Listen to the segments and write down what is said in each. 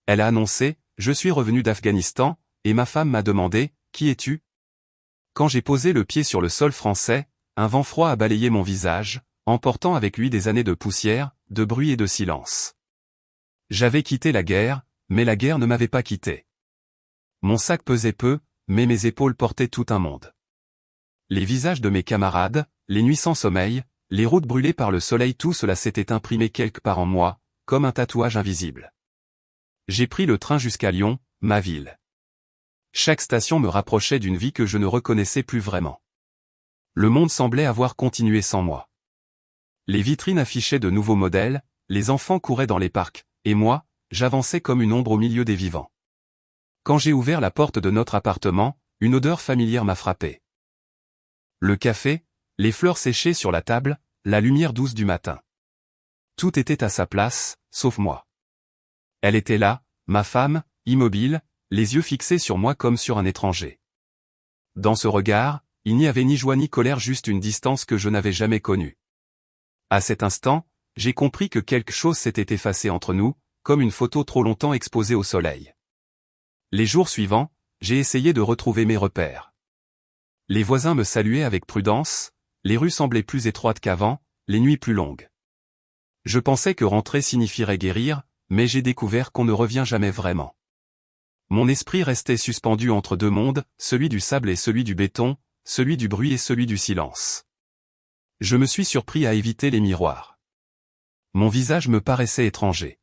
Elle a annoncé, « Je suis revenu d'Afghanistan, et ma femme m'a demandé, « Qui es-tu » Quand j'ai posé le pied sur le sol français, un vent froid a balayé mon visage, emportant avec lui des années de poussière, de bruit et de silence. J'avais quitté la guerre, mais la guerre ne m'avait pas quitté. Mon sac pesait peu, mais mes épaules portaient tout un monde. Les visages de mes camarades, les nuits sans sommeil, les routes brûlées par le soleil, tout cela s'était imprimé quelque part en moi, comme un tatouage invisible. J'ai pris le train jusqu'à Lyon, ma ville. Chaque station me rapprochait d'une vie que je ne reconnaissais plus vraiment. Le monde semblait avoir continué sans moi. Les vitrines affichaient de nouveaux modèles, les enfants couraient dans les parcs, et moi, j'avançais comme une ombre au milieu des vivants. Quand j'ai ouvert la porte de notre appartement, une odeur familière m'a frappé. Le café, les fleurs séchées sur la table, la lumière douce du matin. Tout était à sa place, sauf moi. Elle était là, ma femme, immobile, les yeux fixés sur moi comme sur un étranger. Dans ce regard, il n'y avait ni joie ni colère, juste une distance que je n'avais jamais connue. À cet instant, j'ai compris que quelque chose s'était effacé entre nous, comme une photo trop longtemps exposée au soleil. Les jours suivants, j'ai essayé de retrouver mes repères. Les voisins me saluaient avec prudence, les rues semblaient plus étroites qu'avant, les nuits plus longues. Je pensais que rentrer signifierait guérir, mais j'ai découvert qu'on ne revient jamais vraiment. Mon esprit restait suspendu entre deux mondes, celui du sable et celui du béton, celui du bruit et celui du silence. Je me suis surpris à éviter les miroirs. Mon visage me paraissait étranger.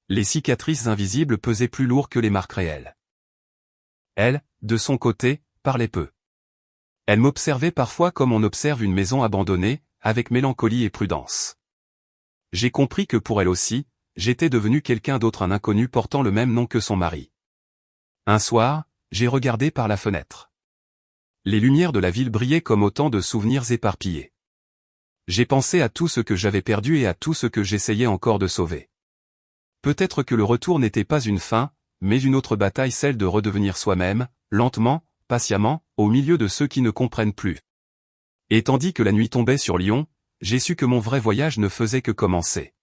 Les cicatrices invisibles pesaient plus lourd que les marques réelles. Elle, de son côté, parlait peu. Elle m'observait parfois comme on observe une maison abandonnée, avec mélancolie et prudence. J'ai compris que pour elle aussi, j'étais devenu quelqu'un d'autre, un inconnu portant le même nom que son mari. Un soir, j'ai regardé par la fenêtre. Les lumières de la ville brillaient comme autant de souvenirs éparpillés. J'ai pensé à tout ce que j'avais perdu et à tout ce que j'essayais encore de sauver. Peut-être que le retour n'était pas une fin, mais une autre bataille, celle de redevenir soi-même, lentement, patiemment, au milieu de ceux qui ne comprennent plus. Et tandis que la nuit tombait sur Lyon, j'ai su que mon vrai voyage ne faisait que commencer.